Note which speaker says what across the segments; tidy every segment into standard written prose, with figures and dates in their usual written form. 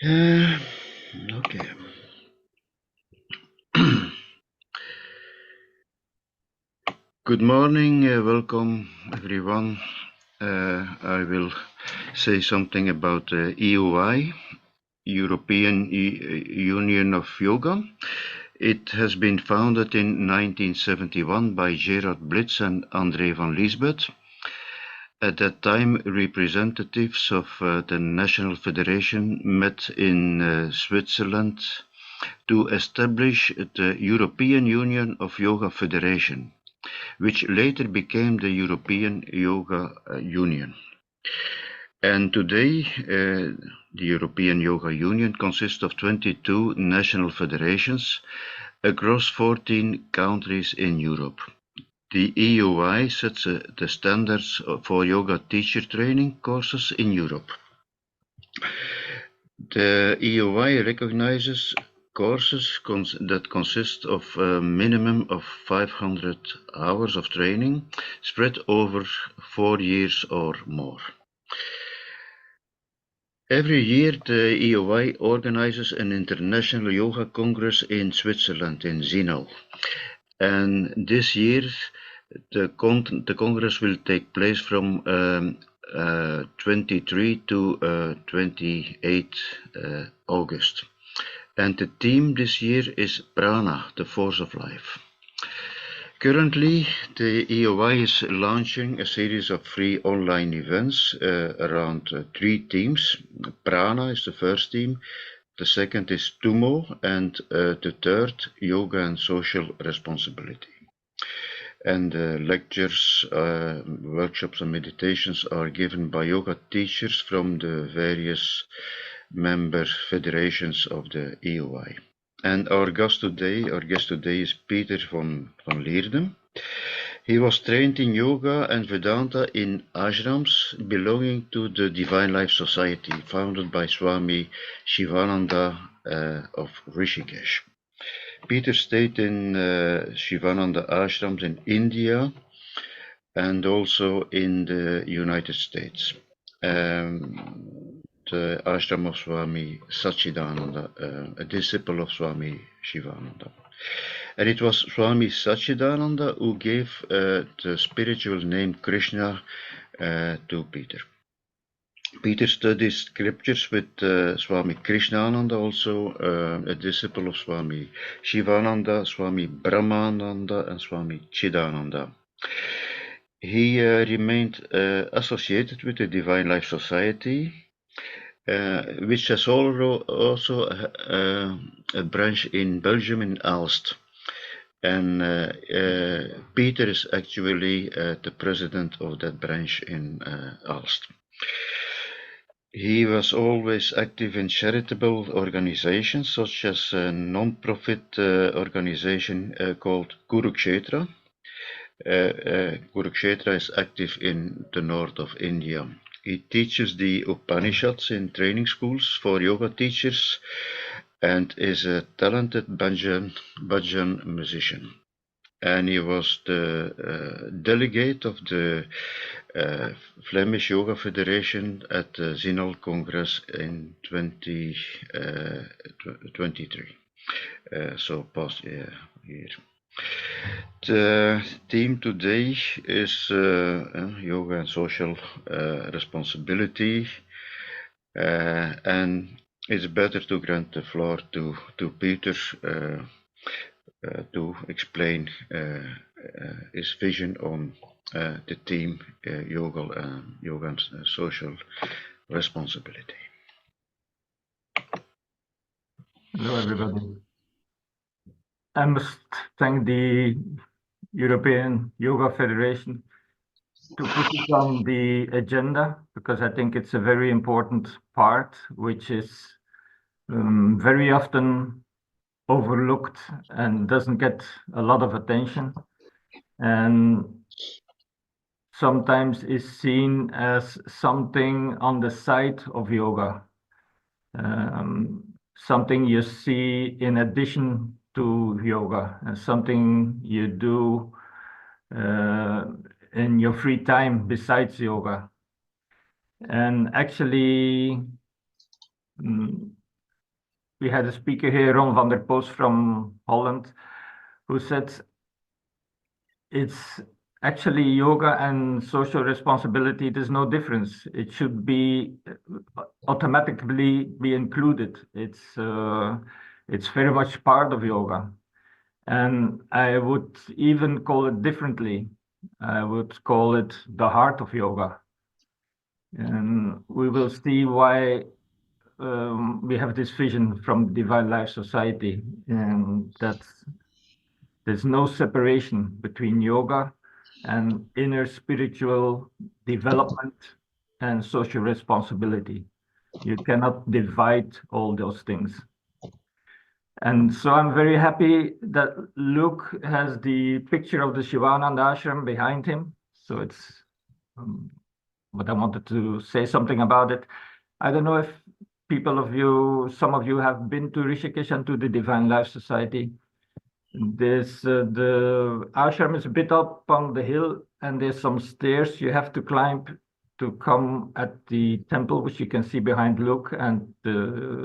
Speaker 1: Uh, okay. Good morning, welcome everyone. I will say something about EUI, European Union of Yoga. It has been founded in 1971 by Gerard Blitz and André van Liesbeth. At that time, representatives of the National Federation met in Switzerland to establish the European Union of Yoga Federation, which later became the European Yoga Union. And today, the European Yoga Union consists of 22 national federations across 14 countries in Europe. The EUI sets the standards for yoga teacher training courses in Europe. The EUI recognizes courses that consist of a minimum of 500 hours of training spread over 4 years or more. Every year, the EUI organizes an international yoga congress in Switzerland, in Zinal. And this year, the congress will take place from 23 to 28 August. And the theme this year is Prana, the force of life. Currently, the EOI is launching a series of free online events around 3 themes. Prana is the first theme, the second is Tumo, and the third, Yoga and Social Responsibility. And lectures, workshops and meditations are given by yoga teachers from the various member federations of the EOI. And our guest today is Peter Van Lierde. He was trained in yoga and Vedanta in ashrams belonging to the Divine Life Society, founded by Swami Shivananda of Rishikesh. Peter stayed in Shivananda ashrams in India and also in the United States. The ashram of Swami Satchidananda, a disciple of Swami Shivananda. And it was Swami Satchidananda who gave the spiritual name Krishna to Peter. Peter studied scriptures with Swami Krishnananda, also a disciple of Swami Shivananda, Swami Brahmananda, and Swami Chidananda. He remained associated with the Divine Life Society, which has also a branch in Belgium, in Aalst. And Peter is actually the president of that branch in Aalst. He was always active in charitable organizations, such as a non-profit organization called Kurukshetre. Kurukshetre is active in the north of India. He teaches the Upanishads in training schools for yoga teachers and is a talented bhajan musician. And he was the delegate of the Flemish Yoga Federation at the Zinal Congress in 2023. So past year. The theme today is yoga and social responsibility, and it's better to grant the floor to Peter to explain his vision on the theme yoga and social responsibility.
Speaker 2: Hello, everybody. I must thank the European Yoga Federation to put it on the agenda, because I think it's a very important part, which is very often overlooked and doesn't get a lot of attention, and sometimes is seen as something on the side of yoga, something you see in addition to yoga, and something you do in your free time besides yoga. And actually, we had a speaker here, Ron van der Poos from Holland, who said it's actually yoga and social responsibility. There's no difference. It should be automatically be included. It's very much part of yoga. And I would even call it differently. I would call it the heart of yoga. And we will see why we have this vision from Divine Life Society, and that there's no separation between yoga and inner spiritual development and social responsibility. You cannot divide all those things. And so I'm very happy that Luke has the picture of the Shivananda ashram behind him. So it's, but I wanted to say something about it. I don't know if some of you have been to Rishikesh and to the Divine Life Society. The ashram is a bit up on the hill, and there's some stairs you have to climb to come at the temple, which you can see behind Luke, and the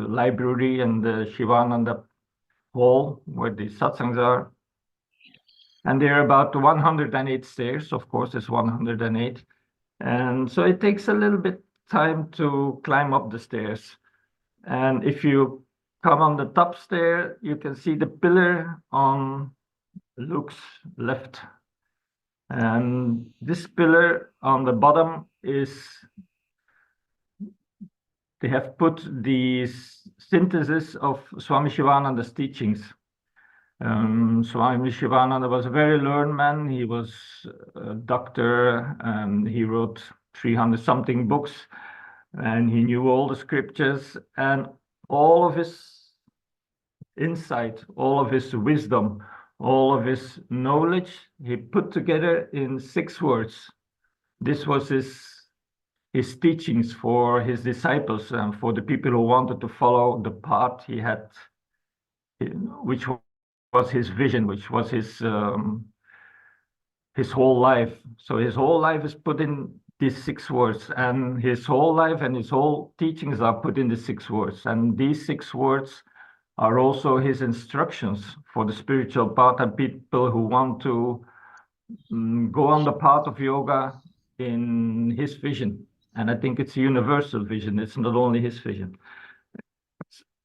Speaker 2: library and the Shivananda hall where the satsangs are. And there are about 108 stairs. Of course, it's 108. And so it takes a little bit time to climb up the stairs. And if you come on the top stair, you can see the pillar on Luke's left. And this pillar on the bottom they have put the synthesis of Swami Shivananda's teachings. Swami Shivananda was a very learned man. He was a doctor, and he wrote 300 something books, and he knew all the scriptures, and all of his insight, all of his wisdom, all of his knowledge, he put together in 6 words. This was his teachings for his disciples and for the people who wanted to follow the path he had, which was his vision, which was his whole life. So his whole life is put in these 6 words, and his whole life and his whole teachings are put in the 6 words. And these 6 words are also his instructions for the spiritual path and people who want to go on the path of yoga in his vision. And I think it's a universal vision. It's not only his vision.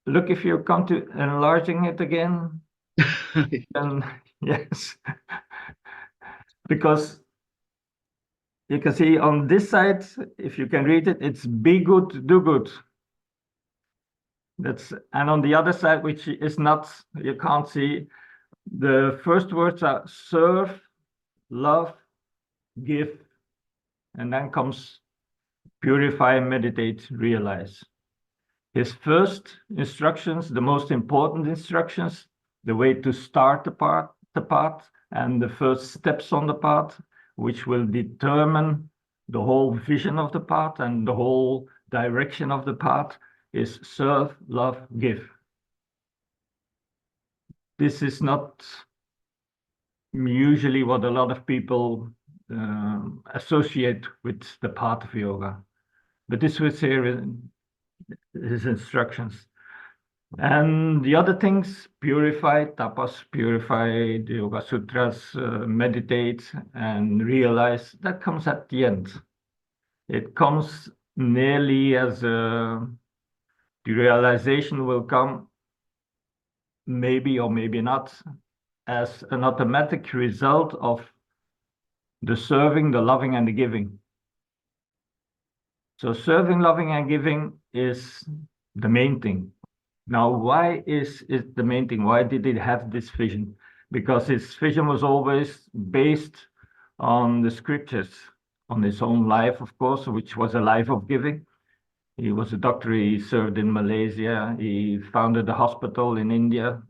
Speaker 2: Look, if you come to enlarging it again, then yes, because you can see on this side, if you can read it, it's be good, do good. And on the other side, which is not, you can't see, the first words are serve, love, give, and then comes purify, meditate, realize. His first instructions, the most important instructions, the way to start the path, and the first steps on the path, which will determine the whole vision of the path and the whole direction of the path, is serve, love, give. This is not usually what a lot of people associate with the path of yoga, but this was here in his instructions. And the other things, purify, tapas, purify, the Yoga Sutras, meditate and realize, that comes at the end. It comes nearly as the realization will come, maybe or maybe not, as an automatic result of the serving, the loving, and the giving. So serving, loving, and giving is the main thing. Now, why is it the main thing? Why did it have this vision? Because his vision was always based on the scriptures, on his own life, of course, which was a life of giving. He was a doctor, he served in Malaysia, he founded a hospital in India.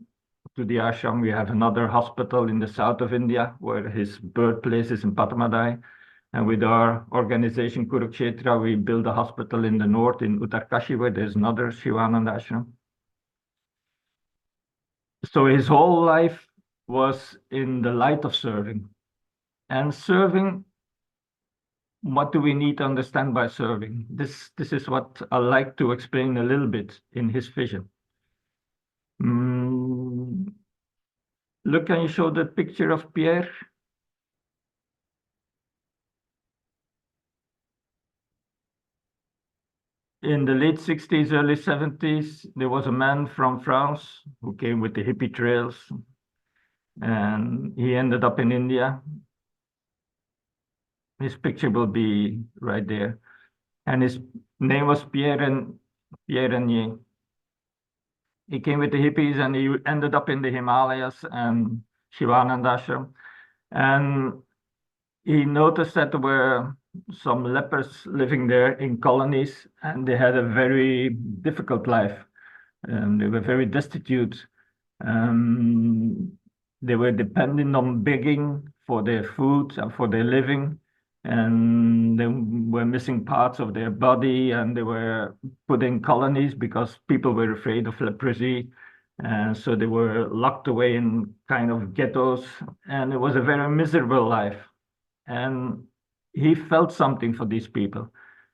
Speaker 2: To the ashram, we have another hospital in the south of India, where his birthplace is in Patamadai. And with our organization, Kurukshetre, we built a hospital in the north, in Uttarkashi, where there's another Shivananda ashram. So his whole life was in the light of serving. And serving, what do we need to understand by serving? This is what I like to explain a little bit in his vision. Look, can you show the picture of Pierre? In the late 60s, early 70s, there was a man from France who came with the hippie trails, and he ended up in India. His picture will be right there. And his name was Pierre Renier. He came with the hippies and he ended up in the Himalayas and Shivananda Ashram. And he noticed that there were some lepers living there in colonies, and they had a very difficult life. They were very destitute. They were dependent on begging for their food and for their living, and they were missing parts of their body, and they were put in colonies because people were afraid of leprosy. And so they were locked away in kind of ghettos, and it was a very miserable life. And he felt something for these people.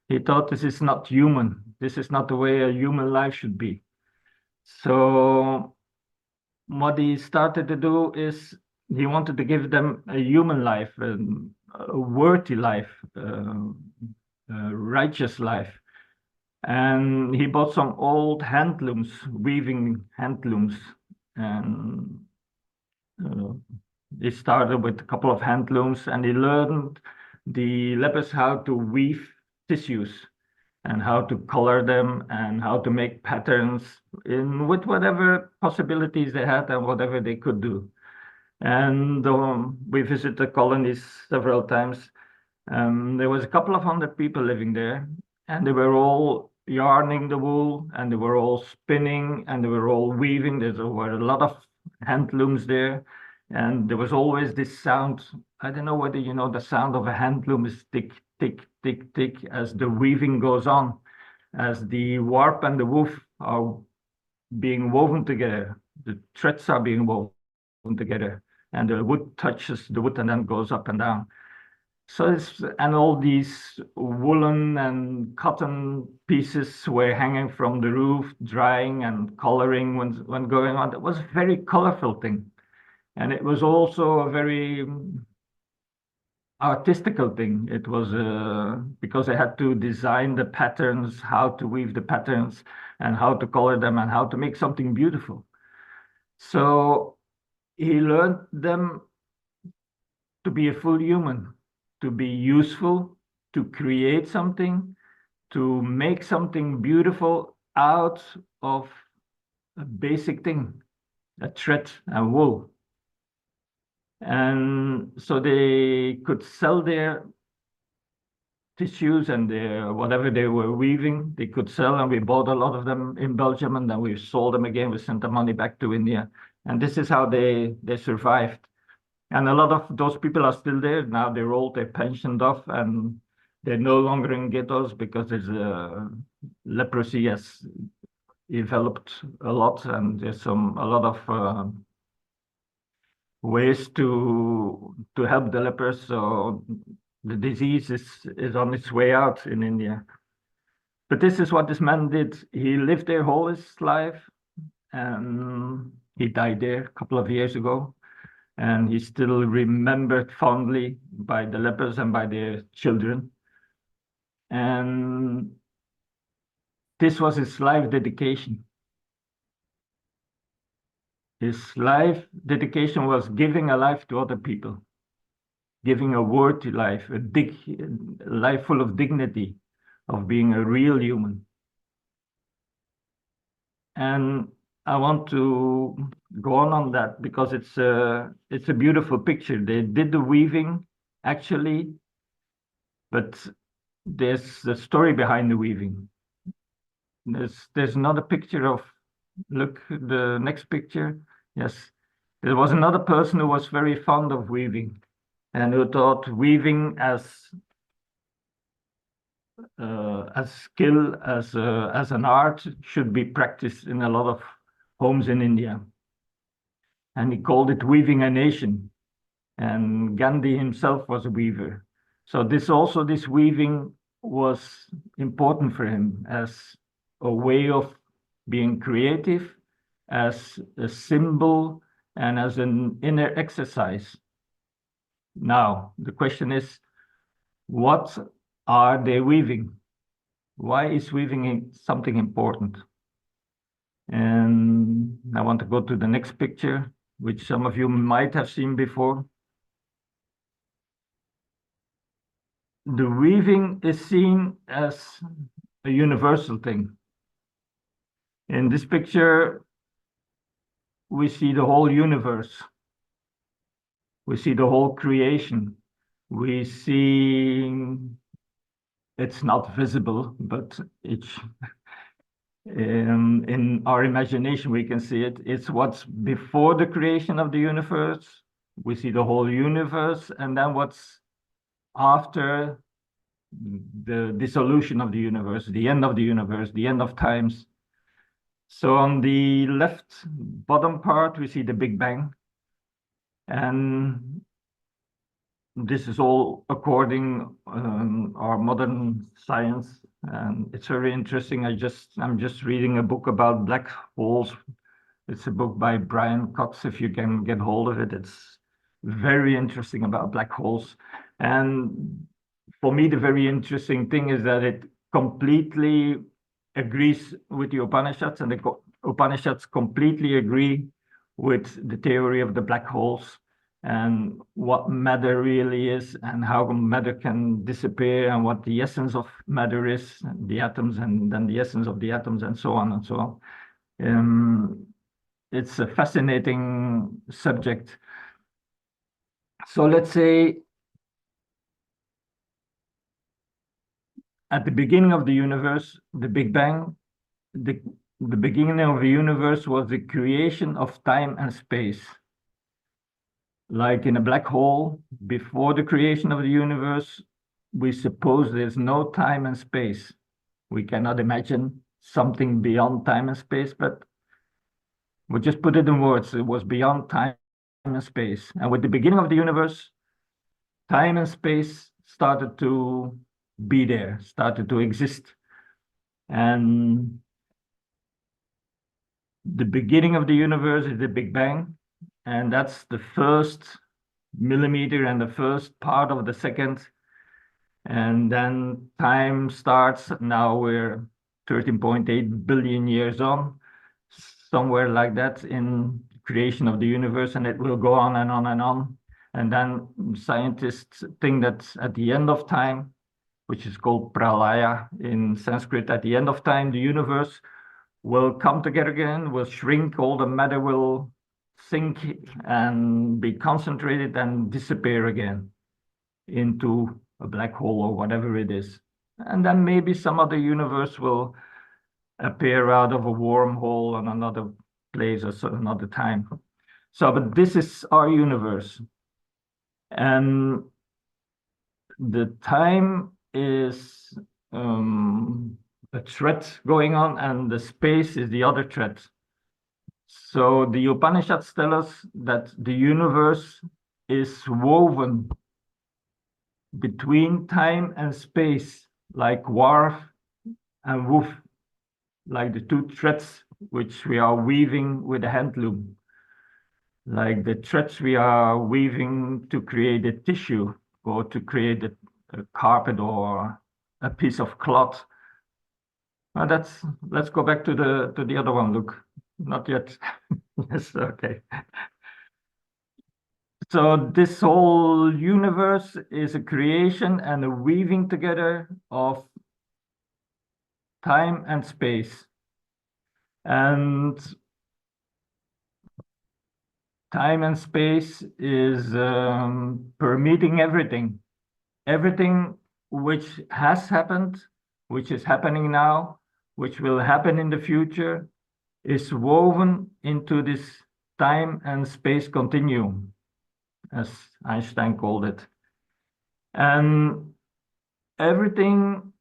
Speaker 2: He thought, this is not human. This is not the way a human life should be. So what he started to do is he wanted to give them a human life, a worthy life, a righteous life. And he bought some old handlooms, weaving handlooms. And he started with a couple of handlooms, and he learned the lepers how to weave tissues and how to color them and how to make patterns with whatever possibilities they had and whatever they could do. And we visited the colonies several times. There was a couple of hundred people living there, and they were all yarning the wool, and they were all spinning, and they were all weaving. There were a lot of handlooms there, and there was always this sound. I don't know whether you know the sound of a handloom is tick, tick, tick, tick as the weaving goes on, as the warp and the woof are being woven together. The threads are being woven together, and the wood touches the wood and then goes up and down. So and all these woolen and cotton pieces were hanging from the roof, drying and coloring when going on. It was a very colorful thing. And it was also a very artistical thing. It was because I had to design the patterns, how to weave the patterns, and how to color them, and how to make something beautiful. So he learned them to be a full human, to be useful, to create something, to make something beautiful out of a basic thing, a thread and wool. And so they could sell their tissues and their whatever they were weaving, they could sell, and we bought a lot of them in Belgium, and then we sold them again. We sent the money back to India, and this is how they survived. And a lot of those people are still there now. They're old, they're pensioned off, and they're no longer in ghettos because there's leprosy has developed a lot, and there's a lot of ways to help the lepers. So the disease is on its way out in India. But this is what this man did. He lived there all his life, and he died there a couple of years ago. And he's still remembered fondly by the lepers and by their children. And this was his life dedication. His life dedication was giving a life to other people, giving a worthy life, a life full of dignity, of being a real human. And I want to go on that because it's a beautiful picture. They did the weaving actually, but there's a story behind the weaving. There's another picture of, look, the next picture. Yes, there was another person who was very fond of weaving, and who thought weaving as skill, as an art, should be practiced in a lot of homes in India. And he called it weaving a nation. And Gandhi himself was a weaver. So this weaving was important for him as a way of being creative, as a symbol, and as an inner exercise. Now, the question is, what are they weaving? Why is weaving something important? And I want to go to the next picture, which some of you might have seen before. The weaving is seen as a universal thing. In this picture, we see the whole universe. We see the whole creation. We see, it's not visible, but it's in our imagination, we can see it. It's what's before the creation of the universe. We see the whole universe, and then what's after the dissolution of the universe, the end of the universe, the end of times. So on the left bottom part, we see the Big Bang. And this is all according our modern science, and it's very interesting. I'm just reading a book about black holes. It's a book by Brian Cox, if you can get hold of it. It's very interesting about black holes. And for me, the very interesting thing is that it completely agrees with the Upanishads, and the Upanishads completely agree with the theory of the black holes and what matter really is, and how matter can disappear, and what the essence of matter is, the atoms, and then the essence of the atoms, and so on and so on. It's a fascinating subject. So let's say at the beginning of the universe, the Big Bang, the beginning of the universe was the creation of time and space. Like in a black hole, before the creation of the universe, we suppose there's no time and space. We cannot imagine something beyond time and space, but we'll just put it in words. It was beyond time and space. And with the beginning of the universe, time and space started to be there, started to exist. And the beginning of the universe is the Big Bang. And that's the first millimeter and the first part of the second. And then time starts. Now we're 13.8 billion years on, somewhere like that in creation of the universe, and it will go on and on and on. And then scientists think that at the end of time, which is called pralaya in Sanskrit, at the end of time, the universe will come together again, will shrink, all the matter will sink and be concentrated and disappear again into a black hole or whatever it is. And then maybe some other universe will appear out of a wormhole on another place or another time. So, but this is our universe. And the time is a thread going on, and the space is the other thread. So the Upanishads tell us that the universe is woven between time and space, like warp and woof, like the two threads which we are weaving with a hand loom, like the threads we are weaving to create a tissue or to create a carpet or a piece of cloth. Let's go back to the other one. Look, not yet. Yes, okay. So this whole universe is a creation and a weaving together of time and space. And time and space is permeating everything. Everything which has happened, which is happening now, which will happen in the future, is woven into this time and space continuum, as Einstein called it. And everything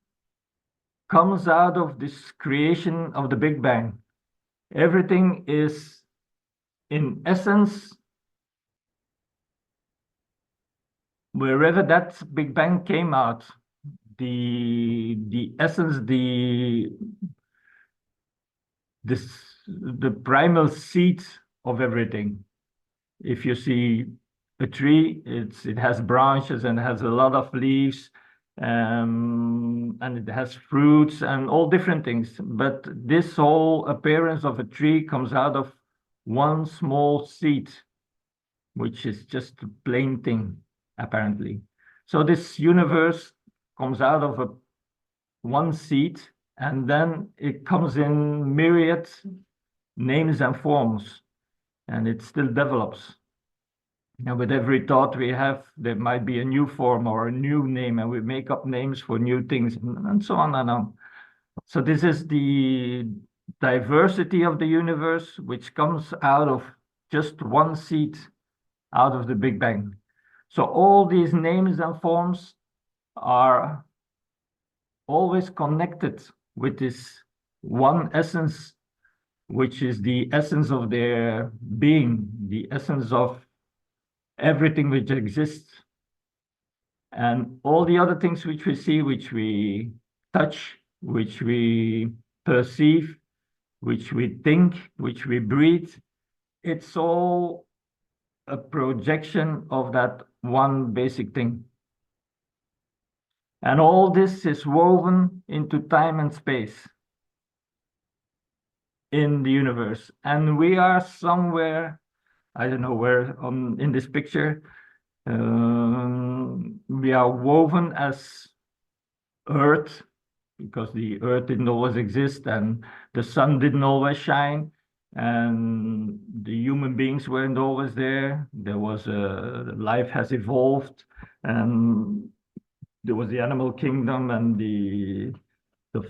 Speaker 2: comes out of this creation of the Big Bang. Everything is, in essence, wherever that Big Bang came out, the essence, the primal seed of everything. if you see a tree, it has branches and has a lot of leaves, and it has fruits and all different things. But this whole appearance of a tree comes out of one small seed, which is just a plain thing, apparently. So this universe comes out of one seed, and then it comes in myriad names and forms, and it still develops. And with every thought we have, there might be a new form or a new name, and we make up names for new things, and so on and on. So this is the diversity of the universe, which comes out of just one seed out of the Big Bang. So all these names and forms are always connected with this one essence, which is the essence of their being, the essence of everything which exists. And all the other things which we see, which we touch, which we perceive, which we think, which we breathe, it's all a projection of that one basic thing. And all this is woven into time and space in the universe. And we are somewhere, I don't know where in this picture, we are woven as Earth, because the Earth didn't always exist and the sun didn't always shine, and the human beings weren't always there. There was life has evolved, and there was the animal kingdom and the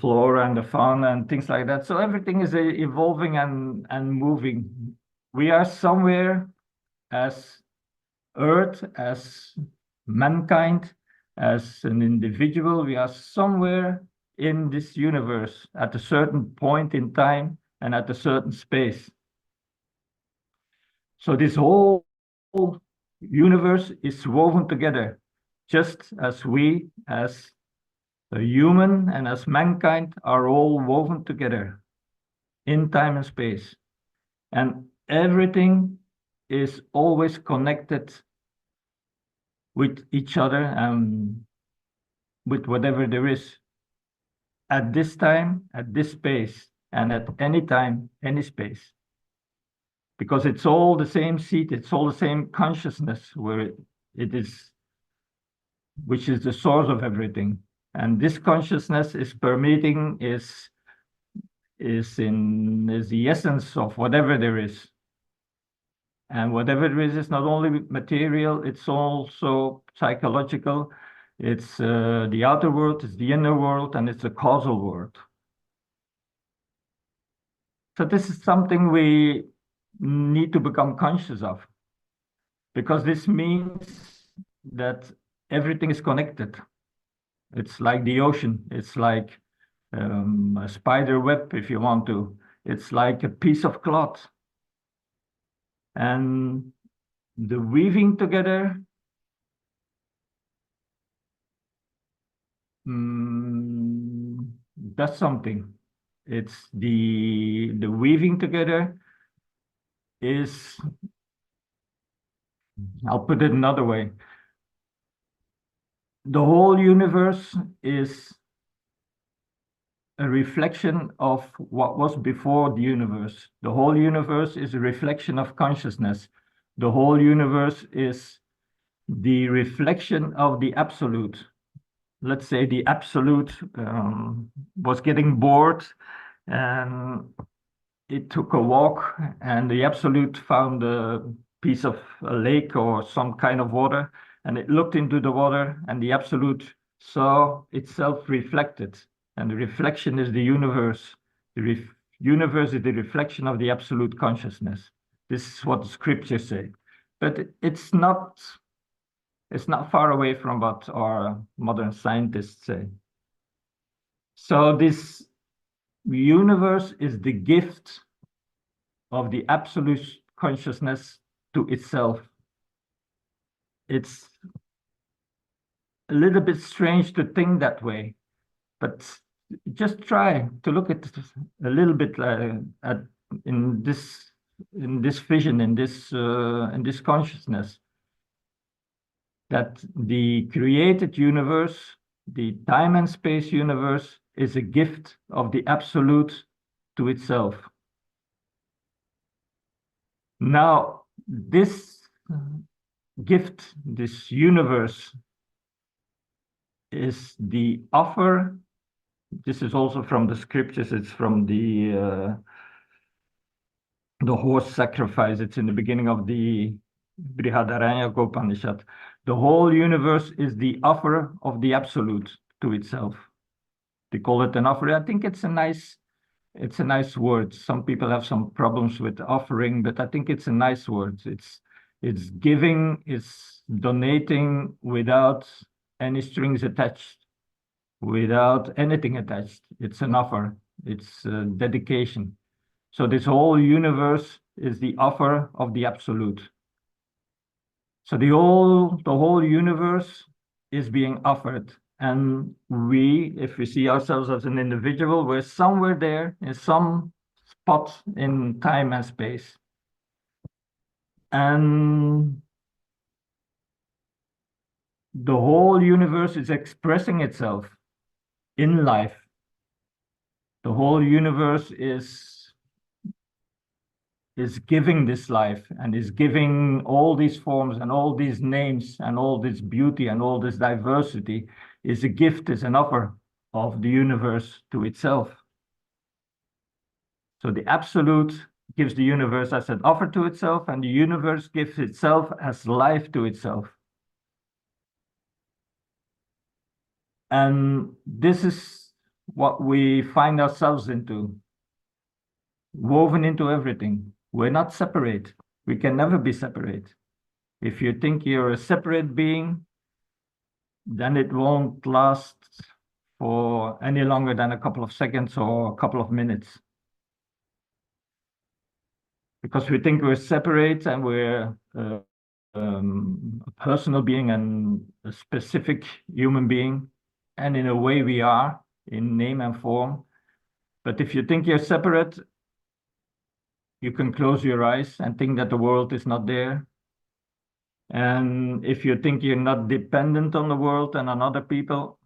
Speaker 2: flora and the fauna and things like that. So everything is evolving and moving. We are somewhere as Earth, as mankind, as an individual. We are somewhere in this universe at a certain point in time and at a certain space. So this whole universe is woven together, just as we, as a human and as mankind, are all woven together in time and space. And everything is always connected with each other and with whatever there is at this time, at this space, and at any time, any space. Because it's all the same seed, it's all the same consciousness where it is, which is the source of everything. And this consciousness is permeating, is the essence of whatever there is. And whatever there is not only material, it's also psychological. It's the outer world, it's the inner world, and it's the causal world. So this is something we need to become conscious of, because this means that everything is connected. It's like the ocean. It's like a spider web, if you want to. It's like a piece of cloth. And the weaving together does something. It's the weaving together is, I'll put it another way. The whole universe is a reflection of what was before the universe. The whole universe is a reflection of consciousness. The whole universe is the reflection of the absolute. Let's say the absolute was getting bored and it took a walk, and the absolute found a piece of a lake or some kind of water, and it looked into the water, and the absolute saw itself reflected. And the reflection is the universe. The universe is the reflection of the absolute consciousness. This is what the scriptures say. But it's not far away from what our modern scientists say. So this universe is the gift of the absolute consciousness to itself. It's a little bit strange to think that way, but just try to look at it a little bit in this vision, in this consciousness, that the created universe, the time and space universe, is a gift of the absolute to itself. Now, this gift, this universe, is the offer. This is also from the scriptures. It's from the horse sacrifice. It's in the beginning of the Upanishad. The whole universe is the offer of the absolute to itself. They call it an offer. I think it's a nice word. Some people have some problems with offering, but I think it's a nice word. It's giving, it's donating without any strings attached, without anything attached. It's an offer. It's a dedication. So this whole universe is the offer of the absolute. So the whole universe is being offered. And we, if we see ourselves as an individual, we're somewhere there in some spot in time and space. And the whole universe is expressing itself in life. The whole universe is giving this life, and is giving all these forms and all these names and all this beauty and all this diversity, is a gift, is an offer of the universe to itself. So the absolute gives the universe as an offer to itself, and the universe gives itself as life to itself. And this is what we find ourselves into, woven into everything. We're not separate. We can never be separate. If you think you're a separate being, then it won't last for any longer than a couple of seconds or a couple of minutes. Because we think we're separate and we're a personal being and a specific human being. And in a way we are, in name and form. But if you think you're separate, you can close your eyes and think that the world is not there. And if you think you're not dependent on the world and on other people,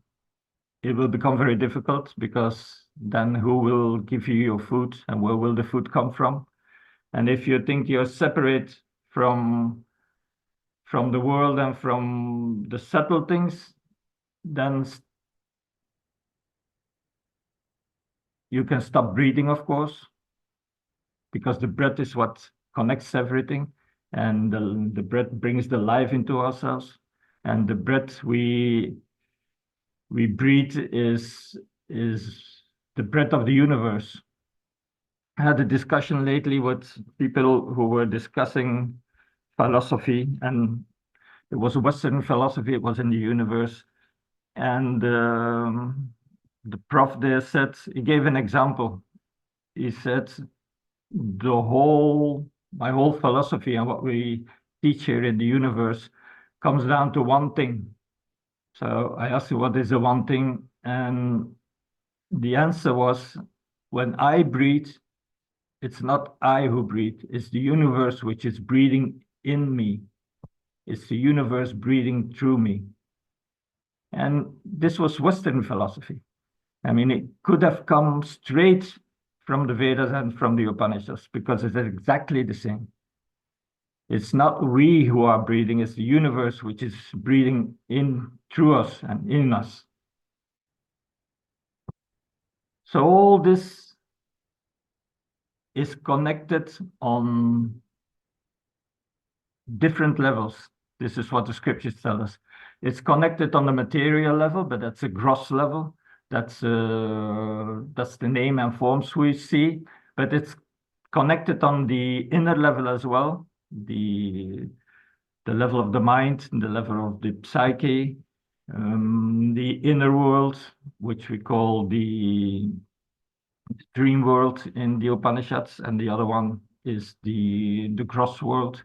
Speaker 2: it will become very difficult, because then who will give you your food and where will the food come from? And if you think you're separate from the world and from the subtle things, then you can stop breathing, of course, because the breath is what connects everything, and the breath brings the life into ourselves. And the breath we breathe is the breath of the universe. I had a discussion lately with people who were discussing philosophy, and it was Western philosophy, it was in the universe. And the prof there said, he gave an example. He said, my whole philosophy and what we teach here in the universe comes down to one thing. So I asked you, what is the one thing? And the answer was, when I breathe, it's not I who breathe, it's the universe which is breathing in me. It's the universe breathing through me. And this was Western philosophy. I mean, it could have come straight from the Vedas and from the Upanishads, because it's exactly the same. It's not we who are breathing, it's the universe which is breathing in through us and in us. So all this is connected on different levels. This is what the scriptures tell us. It's connected on the material level, but that's a gross level. That's the name and forms we see, but it's connected on the inner level as well, the level of the mind, the level of the psyche, the inner world, which we call the dream world in the Upanishads, and the other one is the gross world.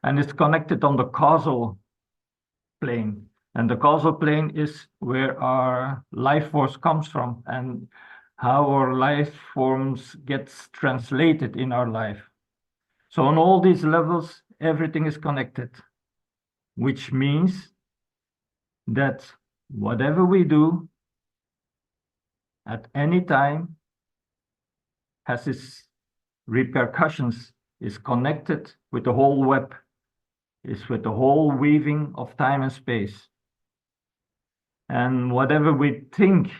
Speaker 2: And it's connected on the causal plane. And the causal plane is where our life force comes from and how our life forms gets translated in our life. So on all these levels, everything is connected, which means that whatever we do at any time has its repercussions, is connected with the whole web, is with the whole weaving of time and space. And whatever we think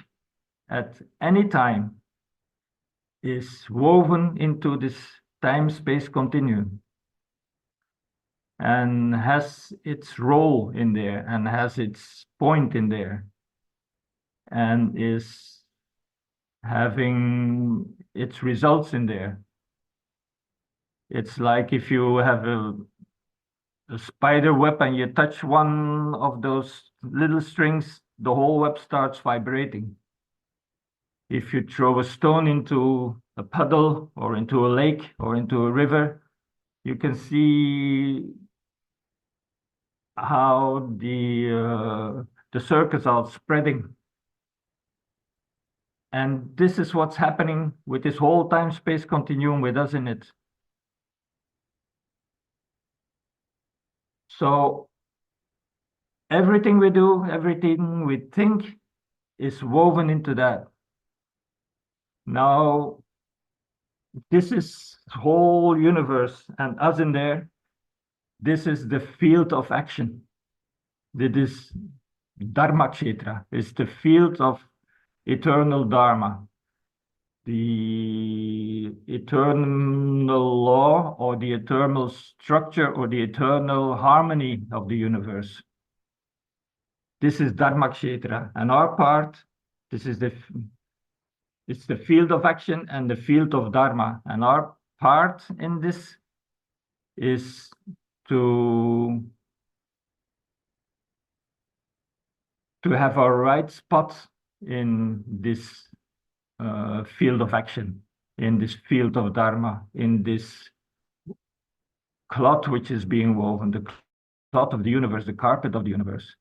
Speaker 2: at any time is woven into this time-space continuum and has its role in there and has its point in there and is having its results in there. It's like if you have a spider web and you touch one of those little strings, the whole web starts vibrating. If you throw a stone into a puddle or into a lake or into a river, you can see how the circuits are spreading. And this is what's happening with this whole time-space continuum with us in it. So everything we do, everything we think is woven into that. Now, this is whole universe and us in there. This is the field of action. This is Dharmakshetre. It's the field of eternal Dharma, the eternal law or the eternal structure or the eternal harmony of the universe. This is Dharmakshetre, and our part, this is it's the field of action and the field of Dharma, and our part in this is to have our right spot in this field of action, in this field of Dharma, in this cloth which is being woven, the cloth of the universe, the carpet of the universe.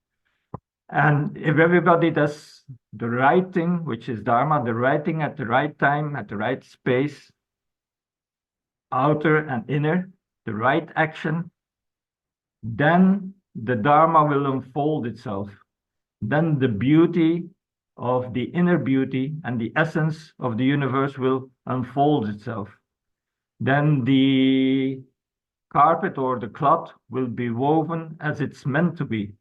Speaker 2: And if everybody does the right thing, which is Dharma, the right thing at the right time, at the right space, outer and inner, the right action, then the Dharma will unfold itself. Then the beauty of the inner beauty and the essence of the universe will unfold itself. Then the carpet or the cloth will be woven as it's meant to be,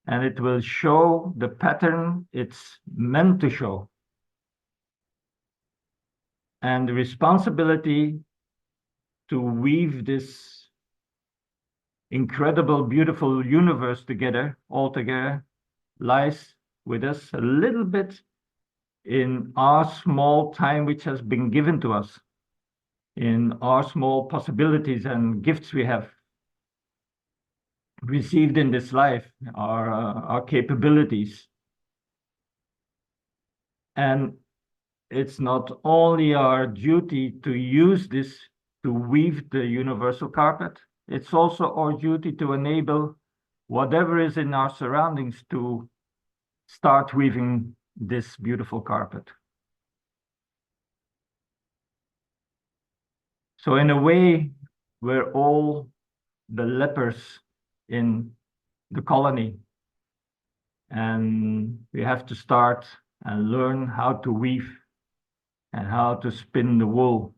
Speaker 2: and it will show the pattern it's meant to show. And the responsibility to weave this incredible, beautiful universe together, all together, lies with us a little bit in our small time which has been given to us, in our small possibilities and gifts we have received in this life, our capabilities. And it's not only our duty to use this to weave the universal carpet, it's also our duty to enable whatever is in our surroundings to start weaving this beautiful carpet. So in a way, we're all the lepers in the colony, and we have to start and learn how to weave and how to spin the wool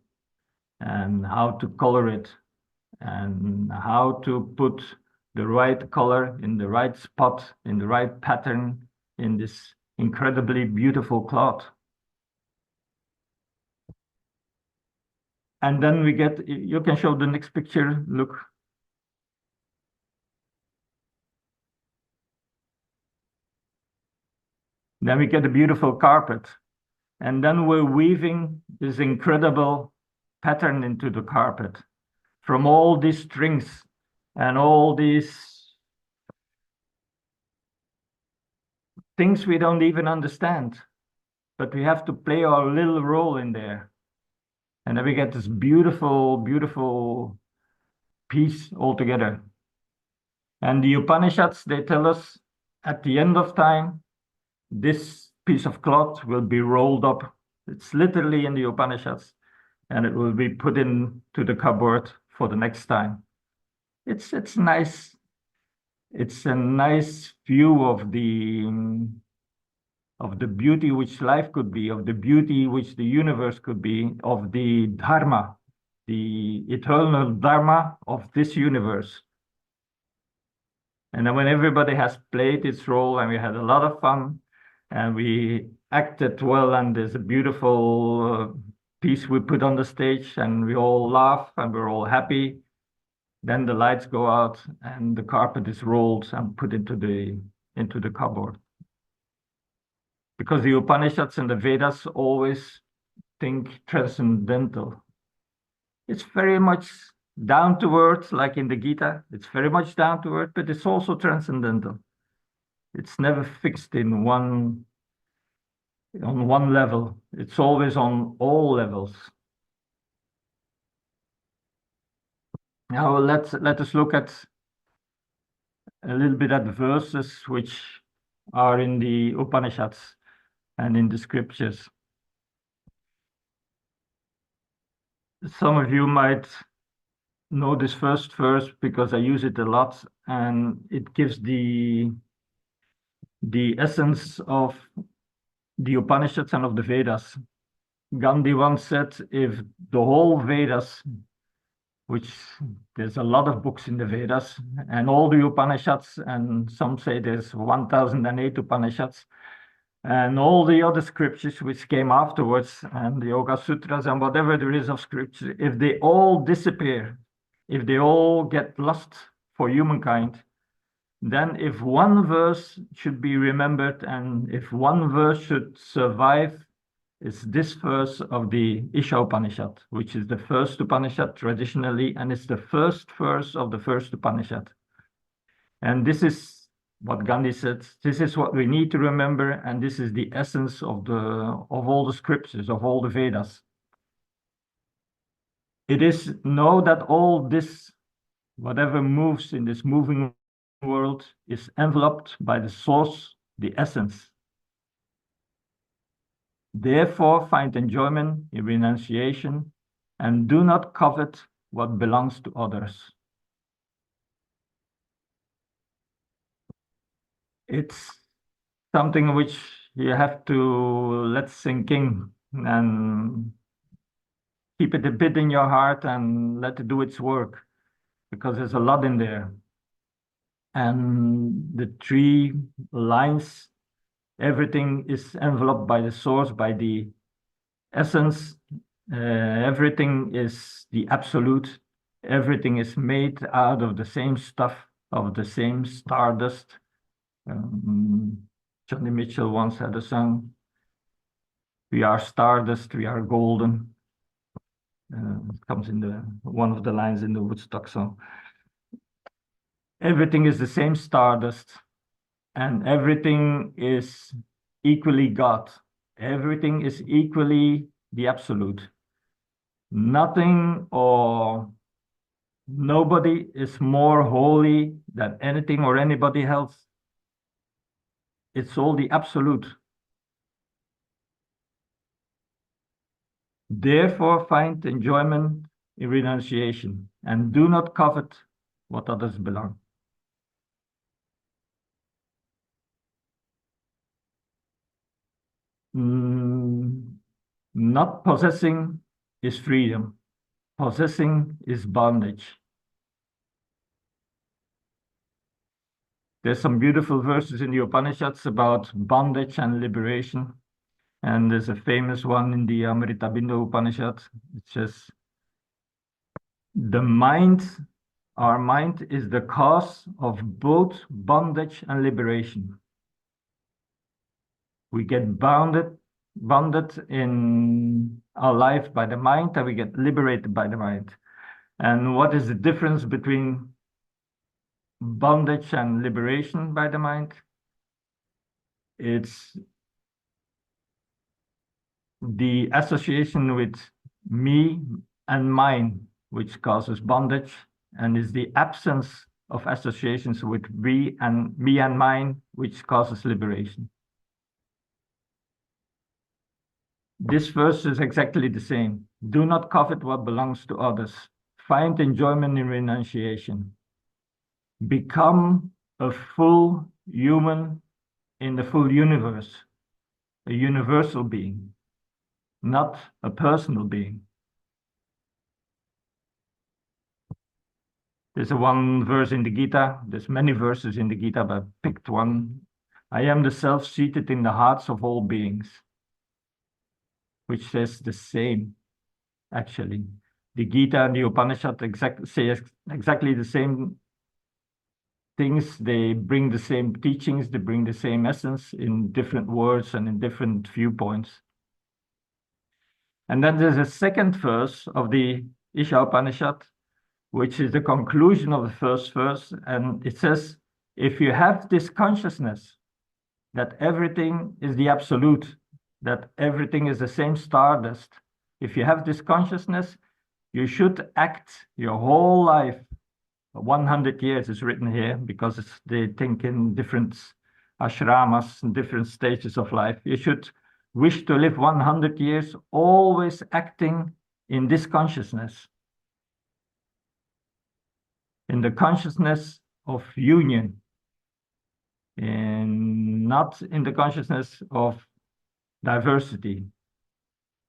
Speaker 2: and how to color it and how to put the right color in the right spot, in the right pattern, in this incredibly beautiful cloth. And then we get, you can show the next picture, look. Then we get a beautiful carpet. And then we're weaving this incredible pattern into the carpet from all these strings and all these things we don't even understand, but we have to play our little role in there. And then we get this beautiful, beautiful piece all together. And the Upanishads, they tell us at the end of time, this piece of cloth will be rolled up. It's literally in the Upanishads, and it will be put into the cupboard for the next time. It's nice. It's a nice view of the beauty which life could be, of the beauty which the universe could be, of the dharma, the eternal dharma of this universe. And then when everybody has played its role and we had a lot of fun and we acted well, and there's a beautiful piece we put on the stage and we all laugh and we're all happy, then the lights go out and the carpet is rolled and put into the cupboard. Because the Upanishads and the Vedas always think transcendental. It's very much down to earth, like in the Gita. It's very much down to earth, but it's also transcendental. It's never fixed on one level. It's always on all levels. Now let us look at a little bit at the verses which are in the Upanishads and in the scriptures. Some of you might know this first verse because I use it a lot, and it gives the essence of the Upanishads and of the Vedas. Gandhi once said, if the whole Vedas, which there's a lot of books in the Vedas, and all the Upanishads, and some say there's 1008 Upanishads, and all the other scriptures which came afterwards, and the Yoga Sutras and whatever there is of scripture, if they all disappear, if they all get lost for humankind, then if one verse should be remembered and if one verse should survive, it's this verse of the Isha Upanishad, which is the first Upanishad traditionally, and it's the first verse of the first Upanishad. And this is what Gandhi said, this is what we need to remember, and this is the essence of all the scriptures, of all the Vedas. It is know that all this, whatever moves in this moving world, is enveloped by the source, the essence. Therefore, find enjoyment in renunciation and do not covet what belongs to others. It's something which you have to let sink in and keep it a bit in your heart and let it do its work, because there's a lot in there. And the 3 lines, everything is enveloped by the source, by the essence. Everything is the absolute. Everything is made out of the same stuff, of the same stardust. Johnny Mitchell once had a song, we are stardust, we are golden. It comes in one of the lines in the Woodstock song. Everything is the same stardust, and everything is equally God. Everything is equally the absolute. Nothing or nobody is more holy than anything or anybody else. It's all the absolute. Therefore, find enjoyment in renunciation and do not covet what others belong. Not possessing is freedom. Possessing is bondage. There's some beautiful verses in the Upanishads about bondage and liberation. And there's a famous one in the Amritabindu Upanishad. It says, the mind, our mind, is the cause of both bondage and liberation. We get bonded in our life by the mind, and we get liberated by the mind. And what is the difference between bondage and liberation by the mind? It's the association with me and mine, which causes bondage, and is the absence of associations with me and mine, which causes liberation. This verse is exactly the same. Do not covet what belongs to others. find enjoyment in renunciation. Become a full human in the full universe, a universal being, not a personal being. There's one verse in the Gita, there's many verses in the Gita, but I picked one. I am the self seated in the hearts of all beings, which says the same, actually. The Gita and the Upanishads say exactly the same things. They bring the same teachings, they bring the same essence in different words and in different viewpoints. And then there's a second verse of the Isha Upanishad, which is the conclusion of the first verse. And it says, if you have this consciousness that everything is the absolute, that everything is the same stardust, if you have this consciousness, you should act your whole life. 100 years is written here because they think in different ashramas and different stages of life. You should wish to live 100 years, always acting in this consciousness, in the consciousness of union, and not in the consciousness of diversity.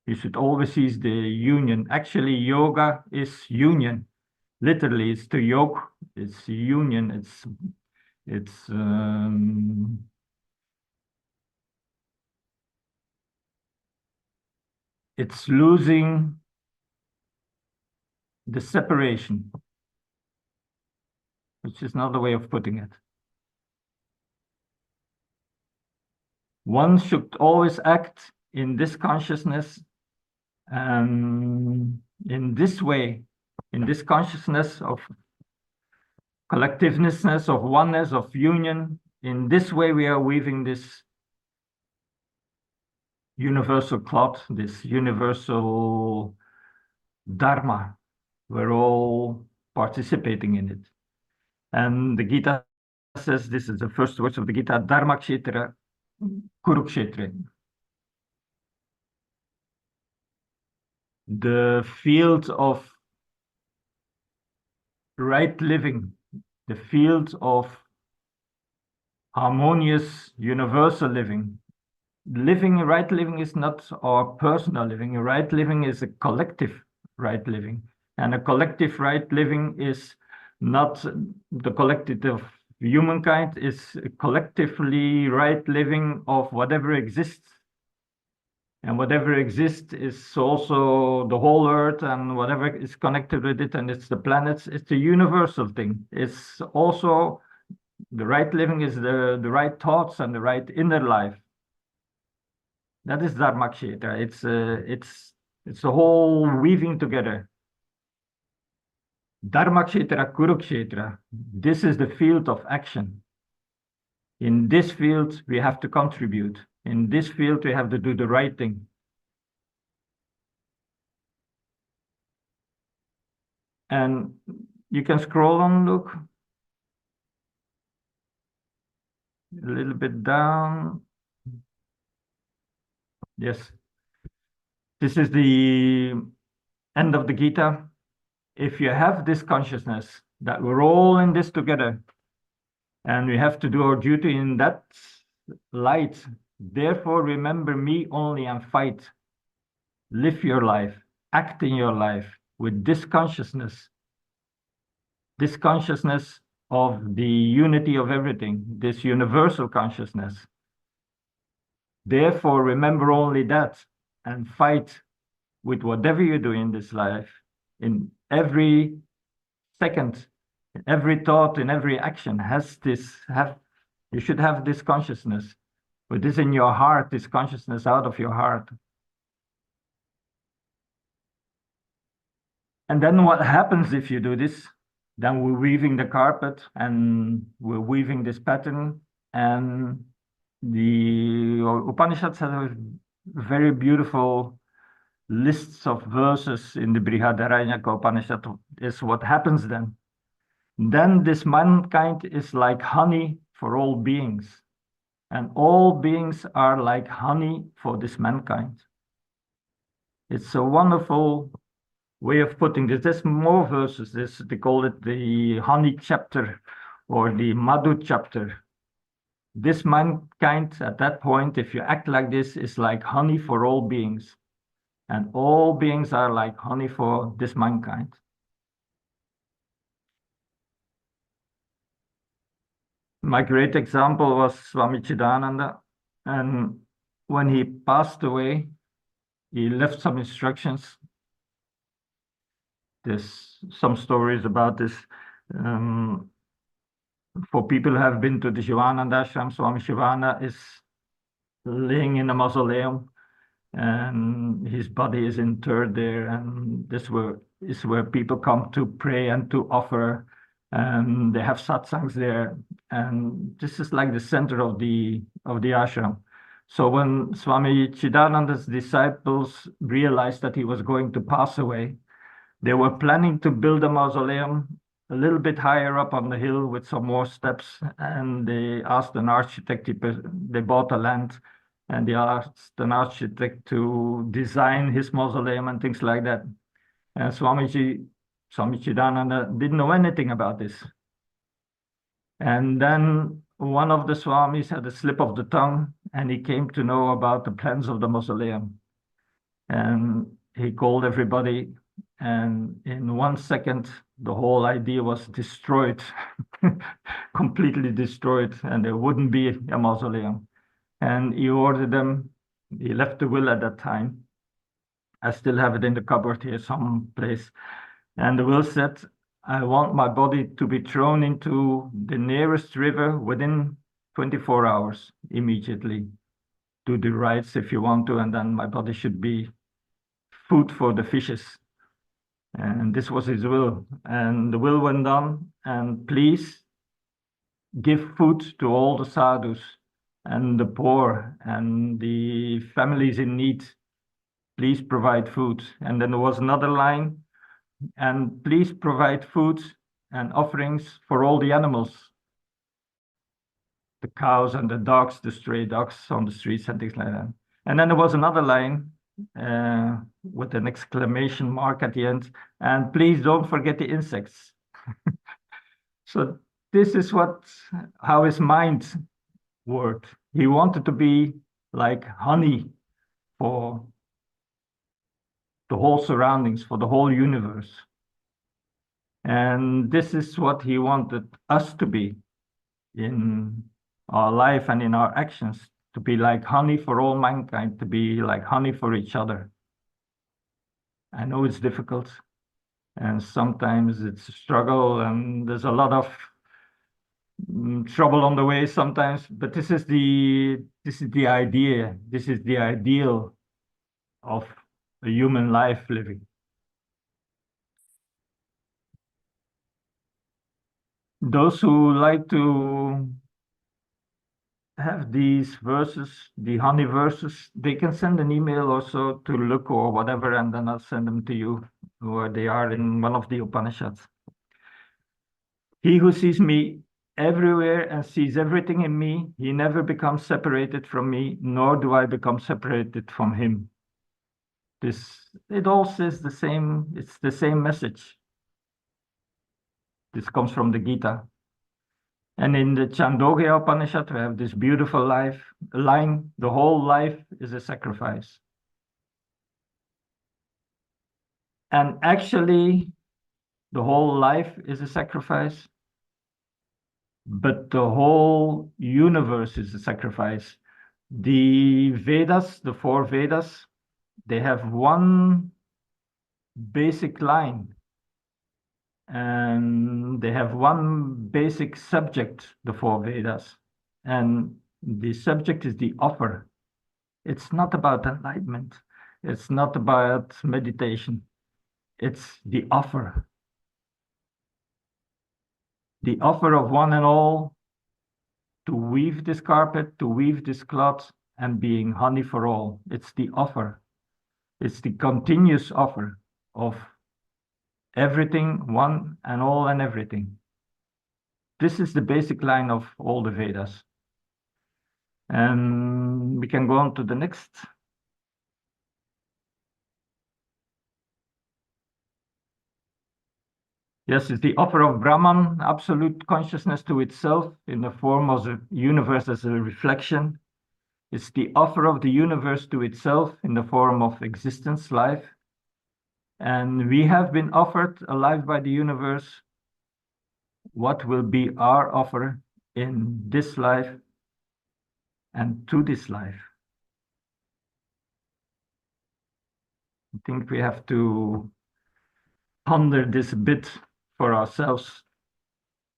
Speaker 2: You should always see the union. Actually, yoga is union. Literally, it's to yoke, it's union, it's losing the separation, which is another way of putting it. One should always act in this consciousness, in this way, in this consciousness of collectiveness, of oneness, of union. In this way, we are weaving this universal cloth, this universal dharma. We're all participating in it. And the Gita says, this is the first words of the Gita, Dharmakshetre, kurukshetre. The field of right living, the field of harmonious universal living. Right living is not our personal living. Right living is a collective right living. And a collective right living is not the collective of humankind, is collectively right living of whatever exists. And whatever exists is also the whole earth and whatever is connected with it, and it's the planets. It's a universal thing. It's also the right living is the right thoughts and the right inner life. That is Dharmakshetre. It's a whole weaving together. Dharmakshetra, kurukshetra. This is the field of action. In this field, we have to contribute. In this field, we have to do the right thing. And you can scroll on, look. A little bit down. Yes. This is the end of the Gita. If you have this consciousness that we're all in this together, and we have to do our duty in that light, therefore remember me only and fight. Live your life, act in your life with this consciousness of the unity of everything, this universal consciousness. Therefore remember only that and fight with whatever you do in this life, in every second, every thought, in every action you should have this consciousness. With this in your heart, this consciousness out of your heart. And then what happens if you do this? Then we're weaving the carpet and we're weaving this pattern. And the Upanishads have very beautiful lists of verses in the Brihadaranyaka Upanishad. Is what happens then. Then this mankind is like honey for all beings. And all beings are like honey for this mankind. It's a wonderful way of putting this. There's more verses. They call it the honey chapter or the madhu chapter. This mankind at that point, if you act like this, is like honey for all beings. And all beings are like honey for this mankind. My great example was Swami Chidananda. And when he passed away, he left some instructions. There's some stories about this. For people who have been to the Shivananda ashram, Swami Shivananda is laying in a mausoleum, and his body is interred there. And this is where people come to pray and to offer. And they have satsangs there. And this is like the center of the ashram. So when Swami Chidananda's disciples realized that he was going to pass away, they were planning to build a mausoleum a little bit higher up on the hill with some more steps. And they asked an architect, they bought a land, and they asked an architect to design his mausoleum and things like that. And Swami Chidananda didn't know anything about this. And then one of the Swamis had a slip of the tongue, and he came to know about the plans of the mausoleum. And he called everybody, and in 1 second, the whole idea was destroyed, completely destroyed, and there wouldn't be a mausoleum. And he ordered them, he left the will at that time. I still have it in the cupboard here someplace. And the will said, I want my body to be thrown into the nearest river within 24 hours, immediately. Do the rites if you want to, and then my body should be food for the fishes. And this was his will. And the will went on, and please give food to all the sadhus and the poor and the families in need. Please provide food. And then there was another line, and please provide food and offerings for all the animals, the cows and the dogs, the stray dogs on the streets and things like that. And then there was another line with an exclamation mark at the end, and please don't forget the insects. So this is how his mind worked. He wanted to be like honey for the whole surroundings, for the whole universe. And this is what he wanted us to be in our life and in our actions, to be like honey for all mankind, to be like honey for each other. I know it's difficult, and sometimes it's a struggle, and there's a lot of trouble on the way sometimes, but this is the idea. This is the ideal of a human life living. Those who like to have these verses, the honey verses, they can send an email also to look or whatever, and then I'll send them to you, where they are in one of the Upanishads. He who sees me everywhere and sees everything in me, he never becomes separated from me, nor do I become separated from him. It all says the same, it's the same message. This comes from the Gita. And in the Chandogya Upanishad, we have this beautiful line, the whole life is a sacrifice. And actually, the whole life is a sacrifice, but the whole universe is a sacrifice. The Vedas, the 4 Vedas, they have one basic line, and they have one basic subject, the 4 Vedas. And the subject is the offer. It's not about enlightenment. It's not about meditation. It's the offer. The offer of one and all to weave this carpet, to weave this cloth, and being honey for all. It's the offer. It's the continuous offer of everything, one and all and everything. This is the basic line of all the Vedas. And we can go on to the next. Yes, it's the offer of Brahman, absolute consciousness to itself in the form of the universe as a reflection. It's the offer of the universe to itself in the form of existence, life. And we have been offered a life by the universe. What will be our offer in this life and to this life? I think we have to ponder this a bit for ourselves.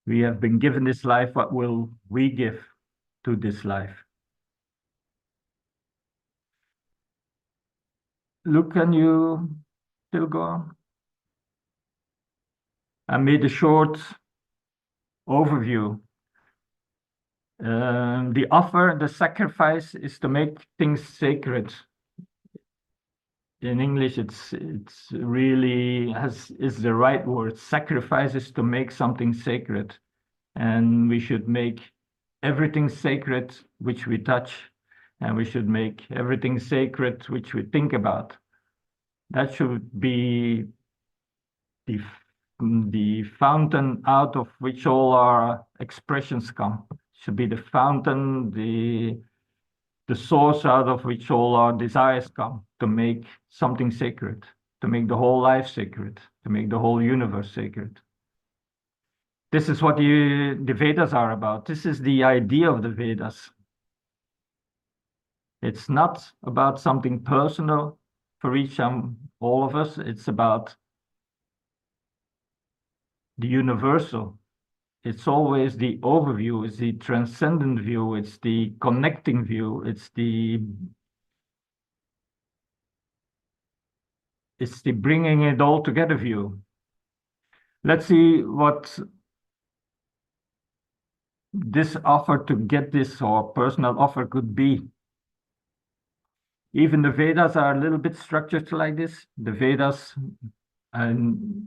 Speaker 2: We have been given this life. What will we give to this life? Luke, can you still go on? I made a short overview. The offer, the sacrifice, is to make things sacred. In English, it's really is the right word. Sacrifice is to make something sacred, and we should make everything sacred which we touch, and we should make everything sacred which we think about. That should be the fountain out of which all our expressions come. Should be the fountain, the source out of which all our desires come, to make something sacred, to make the whole life sacred, to make the whole universe sacred. This is what the Vedas are about. This is the idea of the Vedas. It's not about something personal for each and all of us. It's about the universal. It's always the overview, it's the transcendent view, it's the connecting view, it's the bringing it all together view. Let's see what this offer to get this, or personal offer, could be. Even the Vedas are a little bit structured like this. The Vedas, I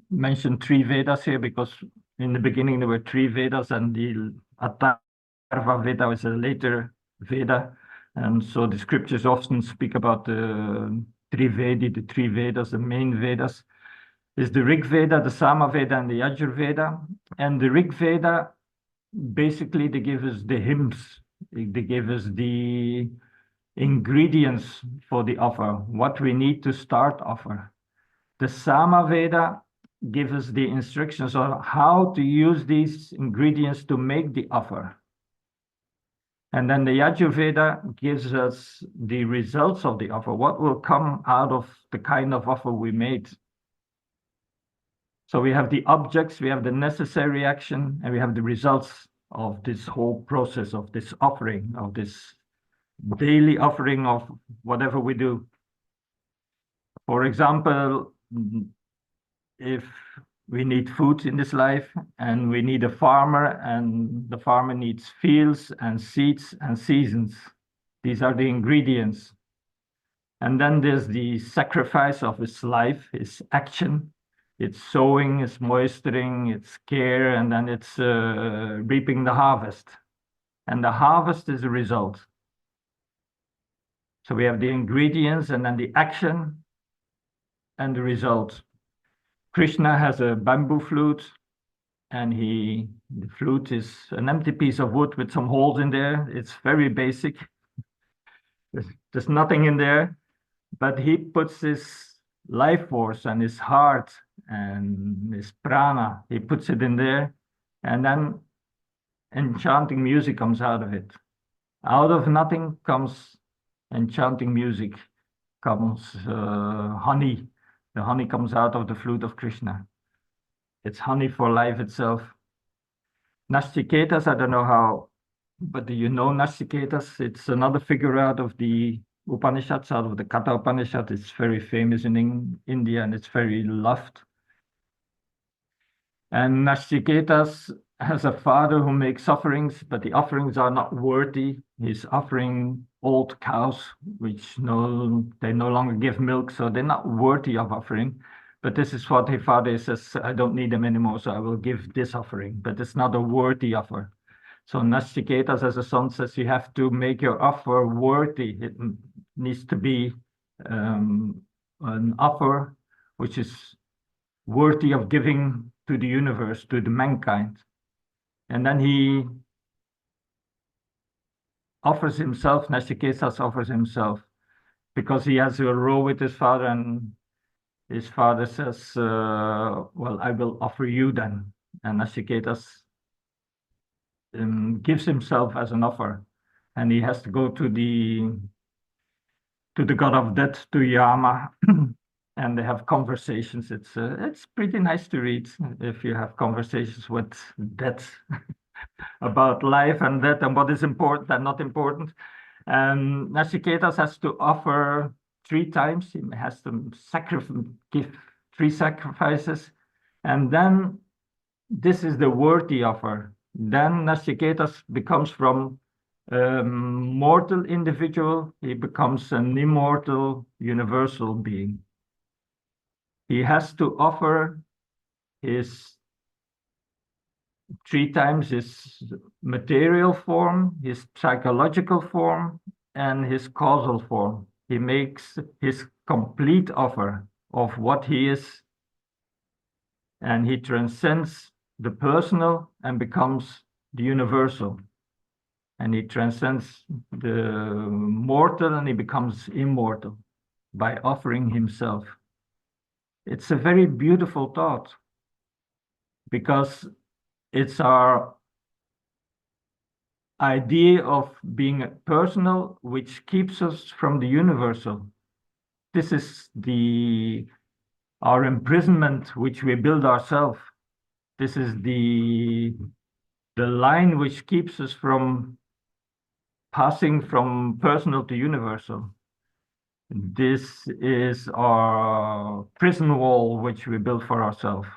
Speaker 2: mentioned 3 Vedas here because in the beginning there were 3 Vedas, and the Atharva Veda was a later Veda. And so the scriptures often speak about the Trivedi, the 3 Vedas, the main Vedas. Is the Rig Veda, the Sama Veda, and the Yajur Veda. And the Rig Veda, basically they give us the hymns. They give us the ingredients for the offer, what we need to start offer. The Sama Veda gives us the instructions on how to use these ingredients to make the offer. And then the Yajur Veda gives us the results of the offer, what will come out of the kind of offer we made. So we have the objects, we have the necessary action, and we have the results of this whole process of this offering, of this daily offering of whatever we do. For example, if we need food in this life and we need a farmer, and the farmer needs fields and seeds and seasons. These are the ingredients. And then there's the sacrifice of his life, his action. It's sowing, it's moisturing, it's care, and then it's reaping the harvest. And the harvest is the result. So we have the ingredients and then the action and the result. Krishna has a bamboo flute, and the flute is an empty piece of wood with some holes in there. It's very basic. There's nothing in there, but he puts his life force and his heart and his prana, he puts it in there, and then enchanting music comes out of it. Out of nothing comes enchanting music, comes honey. The honey comes out of the flute of Krishna. It's honey for life itself. Nachiketas, I don't know how, but do you know Nachiketas? It's another figure out of the Upanishads, out of the Katha Upanishad. It's very famous in India, and it's very loved. And Nachiketas has a father who makes offerings, but the offerings are not worthy. He's offering old cows, which they no longer give milk, so they're not worthy of offering. But this is what his father says, I don't need them anymore, so I will give this offering. But it's not a worthy offer. So Nachiketas, as a son, says you have to make your offer worthy. It needs to be an offer which is worthy of giving to the universe, to the mankind. And then he offers himself, Nachiketas offers himself, because he has a row with his father, and his father says, well, I will offer you then. And Nachiketas gives himself as an offer, and he has to go to the god of death, to Yama, and they have conversations. It's pretty nice to read if you have conversations with death about life and death and what is important and not important. And Nachiketas has to offer 3 times. He has to give 3 sacrifices, and then this is the worthy offer. Then Nachiketas becomes from mortal individual, he becomes an immortal universal being. He has to offer his 3 times his material form, his psychological form, and his causal form. He makes his complete offer of what he is, and he transcends the personal and becomes the universal. And he transcends the mortal and he becomes immortal by offering himself. It's a very beautiful thought, because it's our idea of being personal which keeps us from the universal. This is our imprisonment which we build ourselves. This is the line which keeps us from passing from personal to universal. This is our prison wall which we build for ourselves.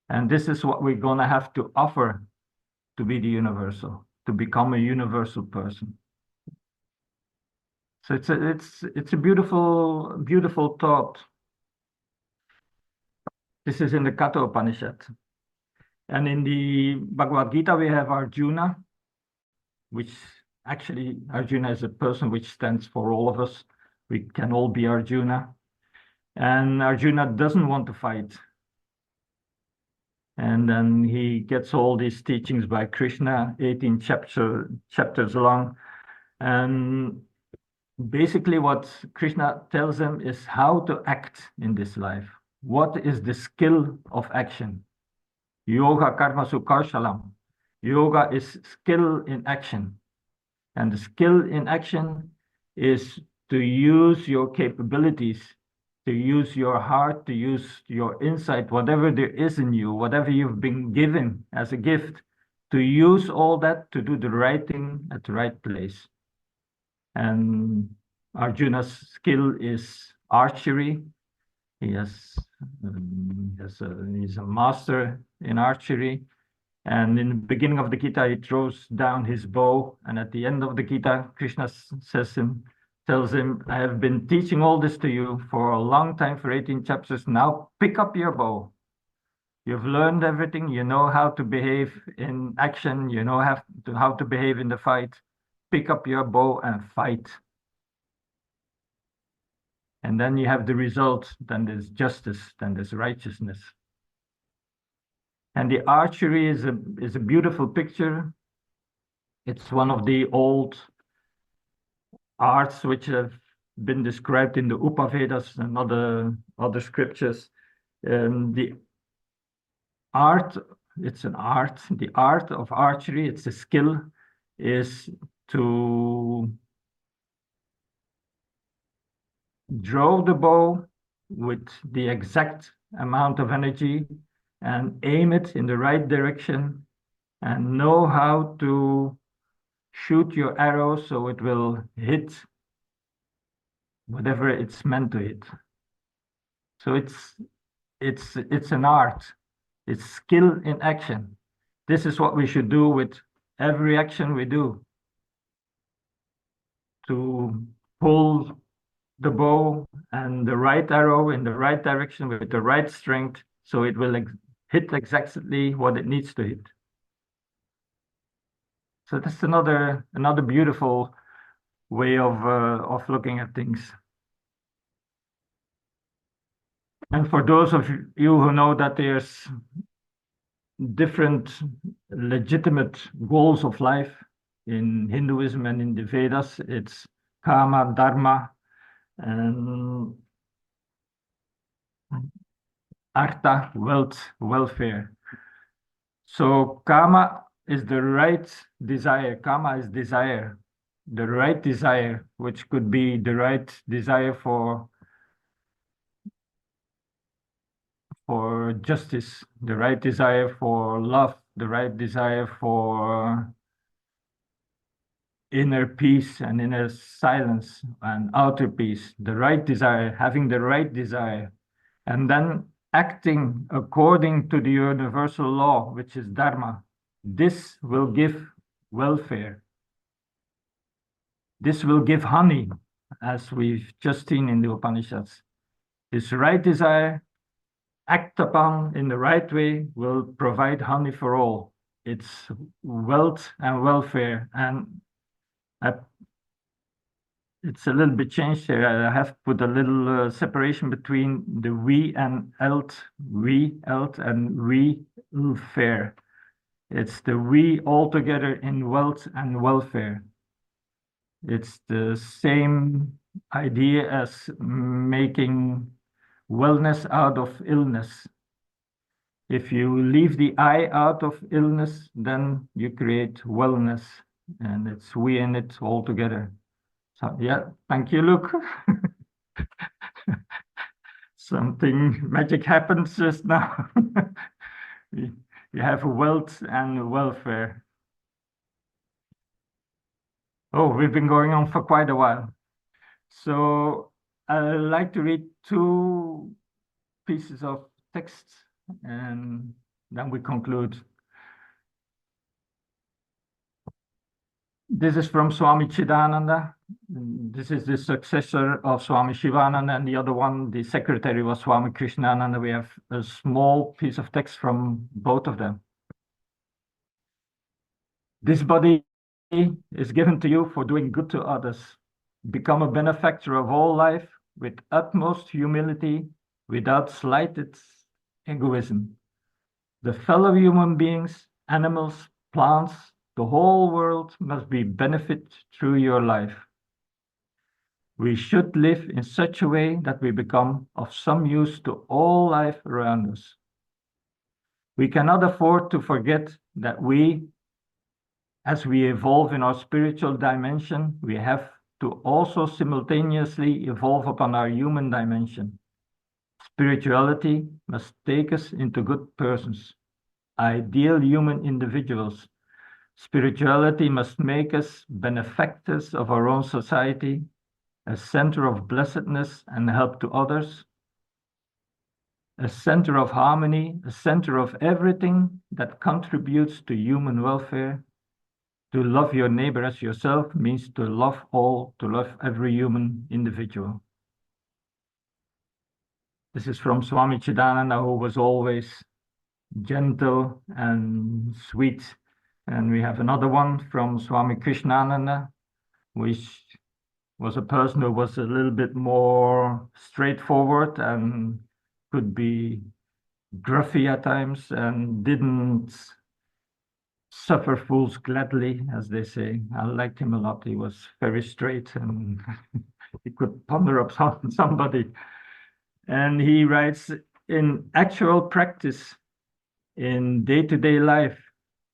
Speaker 2: And this is what we're going to have to offer to be the universal, to become a universal person. So it's a beautiful thought. This is in the Katha Upanishad. And in the Bhagavad Gita, we have Arjuna, which actually Arjuna is a person which stands for all of us. We can all be Arjuna. And Arjuna doesn't want to fight. And then he gets all these teachings by Krishna, 18 chapters long. And basically what Krishna tells him is how to act in this life. What is the skill of action? Yoga karmasu kaushalam. Yoga is skill in action. And the skill in action is to use your capabilities, to use your heart, to use your insight, whatever there is in you, whatever you've been given as a gift, to use all that to do the right thing at the right place. And Arjuna's skill is archery. He's a master in archery. And in the beginning of the Gita, he throws down his bow. And at the end of the Gita, Krishna tells him, I have been teaching all this to you for a long time, for 18 chapters. Now pick up your bow. You've learned everything. You know how to behave in action. You know how to behave in the fight. Pick up your bow and fight. And then you have the result. Then there's justice. Then there's righteousness. And the archery is a beautiful picture. It's one of the old arts which have been described in the Upanishads and other scriptures. The art, it's an art. The art of archery, it's a skill, is to draw the bow with the exact amount of energy and aim it in the right direction and know how to shoot your arrow so it will hit whatever it's meant to hit. So it's an art. It's skill in action. This is what we should do with every action we do. To pull the bow and the right arrow in the right direction with the right strength, so it will hit exactly what it needs to hit. So that's another beautiful way of looking at things. And for those of you who know that there's different legitimate goals of life in Hinduism and in the Vedas, it's karma, dharma, and artha, wealth, welfare. So karma is the right desire. Karma is desire, the right desire, which could be the right desire for justice, the right desire for love, the right desire for inner peace and inner silence and outer peace, the right desire, having the right desire, and then acting according to the universal law, which is dharma. This will give welfare. This will give honey, as we've just seen in the Upanishads. This right desire, act upon in the right way, will provide honey for all. It's wealth and welfare. And it's a little bit changed here. I have put a little separation between the we and elt, and we fair. It's the we all together in wealth and welfare. It's the same idea as making wellness out of illness. If you leave the I out of illness, then you create wellness, and it's we and it all together. So yeah, thank you, Luke. Something magic happens just now. We have wealth and welfare. Oh, we've been going on for quite a while. So I'd like to read two pieces of text and then we conclude. This is from Swami Chidananda. This is the successor of Swami Shivananda, and the other one, the secretary, was Swami Krishnananda. We have a small piece of text from both of them. This body is given to you for doing good to others. Become a benefactor of all life with utmost humility, without slighted egoism. The fellow human beings, animals, plants, the whole world must be benefited through your life. We should live in such a way that we become of some use to all life around us. We cannot afford to forget that as we evolve in our spiritual dimension, we have to also simultaneously evolve upon our human dimension. Spirituality must take us into good persons, ideal human individuals. Spirituality must make us benefactors of our own society, a center of blessedness and help to others, a center of harmony, a center of everything that contributes to human welfare. To love your neighbor as yourself means to love all, to love every human individual. This is from Swami Chidananda, who was always gentle and sweet. And we have another one from Swami Krishnananda, which was a person who was a little bit more straightforward and could be gruffy at times and didn't suffer fools gladly, as they say. I liked him a lot. He was very straight and he could ponder up somebody. And he writes, in actual practice, in day-to-day life,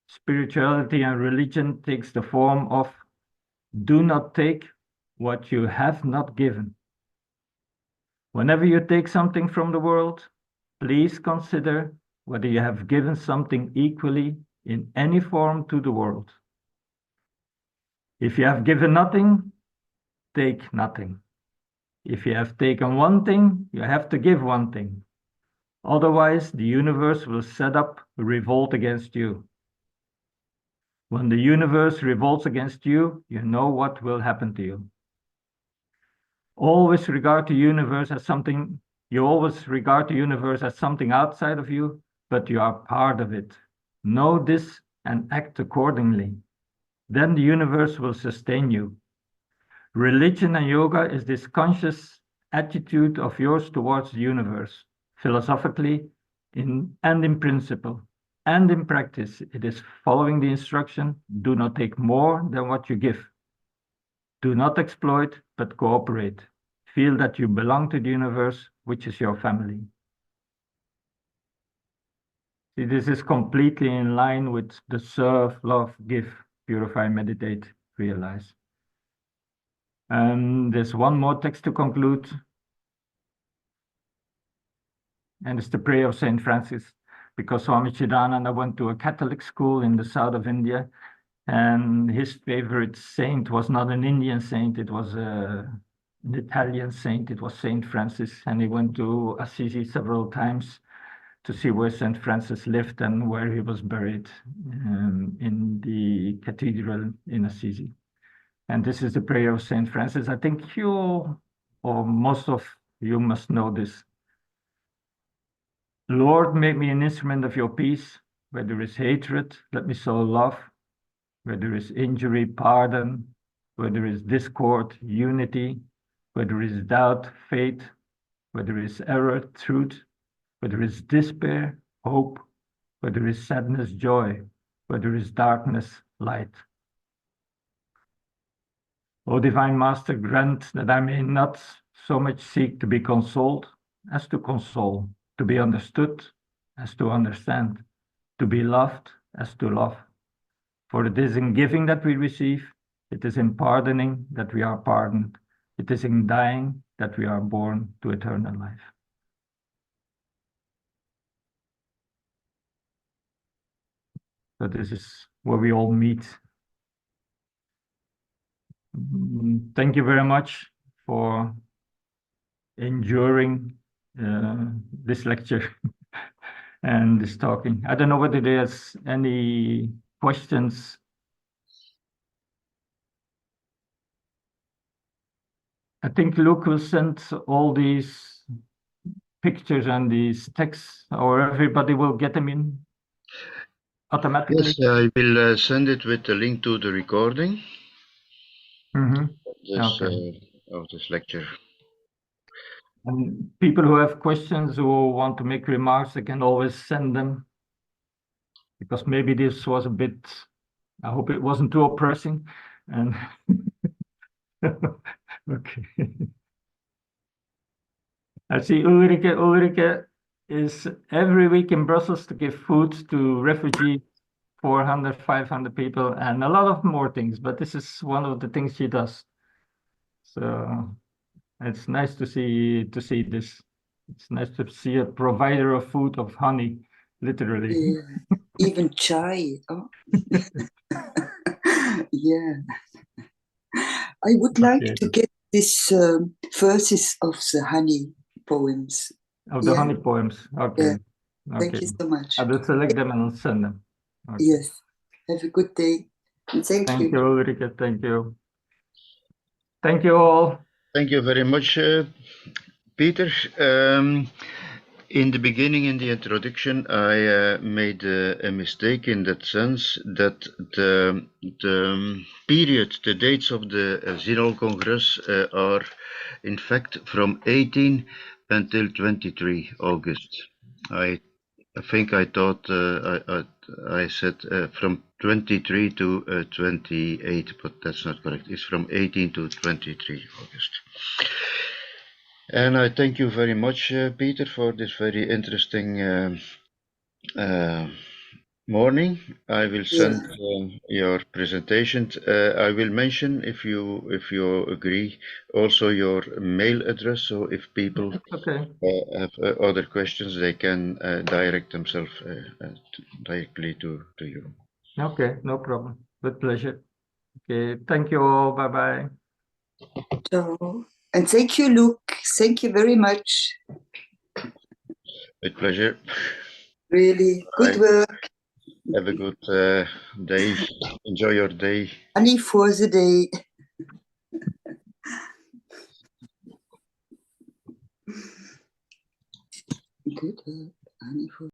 Speaker 2: spirituality and religion takes the form of do not take what you have not given. Whenever you take something from the world, please consider whether you have given something equally in any form to the world. If you have given nothing, take nothing. If you have taken one thing, you have to give one thing. Otherwise, the universe will set up a revolt against you. When the universe revolts against you, you know what will happen to you. Always regard the universe as something, you always regard the universe as something outside of you, but you are part of it. Know this and act accordingly. Then the universe will sustain you. Religion and yoga is this conscious attitude of yours towards the universe. philosophically, and in principle. And in practice, it is following the instruction, do not take more than what you give. Do not exploit, but cooperate. Feel that you belong to the universe, which is your family. See, this is completely in line with the serve, love, give, purify, meditate, realize. There's one more text to conclude. And it's the prayer of Saint Francis, because Swami Chidananda went to a Catholic school in the south of India, and his favorite saint was not an Indian saint, it was an Italian saint, it was Saint Francis, and he went to Assisi several times to see where Saint Francis lived and where he was buried in the cathedral in Assisi. And this is the prayer of Saint Francis. I think you, or most of you, must know this. Lord, make me an instrument of your peace. Where there is hatred, let me sow love. Where there is injury, pardon. Where there is discord, unity. Where there is doubt, faith. Where there is error, truth. Where there is despair, hope. Where there is sadness, joy. Where there is darkness, light. O Divine Master, grant that I may not so much seek to be consoled as to console, to be understood as to understand, to be loved as to love. For it is in giving that we receive, it is in pardoning that we are pardoned, it is in dying that we are born to eternal life. So this is where we all meet. Thank you very much for enduring this lecture and this talking. I don't know whether there's any questions. I think Luke will send all these pictures and these texts, or everybody will get them in automatically.
Speaker 1: Yes, I will send it with the link to the recording of this lecture.
Speaker 2: And people who have questions, who want to make remarks, they can always send them. Because maybe this was a bit, I hope it wasn't too oppressing. And okay. I see Ulrike. Ulrike is every week in Brussels to give food to refugees, 400, 500 people, and a lot of more things. But this is one of the things she does. So it's nice to see this. It's nice to see a provider of food, of honey, literally.
Speaker 3: Yeah. Even chai. Oh. Yeah. I would like to get this verses of the honey poems.
Speaker 2: Of the honey poems. Okay.
Speaker 3: Yeah. Thank you so much.
Speaker 2: I will select them and I'll send them.
Speaker 3: Okay. Yes. Have a good day. And thank you.
Speaker 2: Thank you, Ulrike. Thank you. Thank you all.
Speaker 1: Thank you very much, Peter. In the beginning, in the introduction, I made a mistake in that sense that the period, the dates of the Zinol Congress are in fact from 18 until 23 August. I think I thought I said from 23 to 28, but that's not correct. It's from 18 to 23 August. And I thank you very much, Peter, for this very interesting morning. I will send your presentation. I will mention, if you agree, also your mail address. So if people have other questions, they can direct themselves directly to you.
Speaker 2: Okay, no problem. With pleasure. Okay, thank you all. Bye-bye.
Speaker 3: Ciao. And thank you, Luke. Thank you very much.
Speaker 1: With pleasure.
Speaker 3: Really, good work.
Speaker 1: Have a good day. Enjoy your day.
Speaker 3: Honey for the day. Good work. Honey for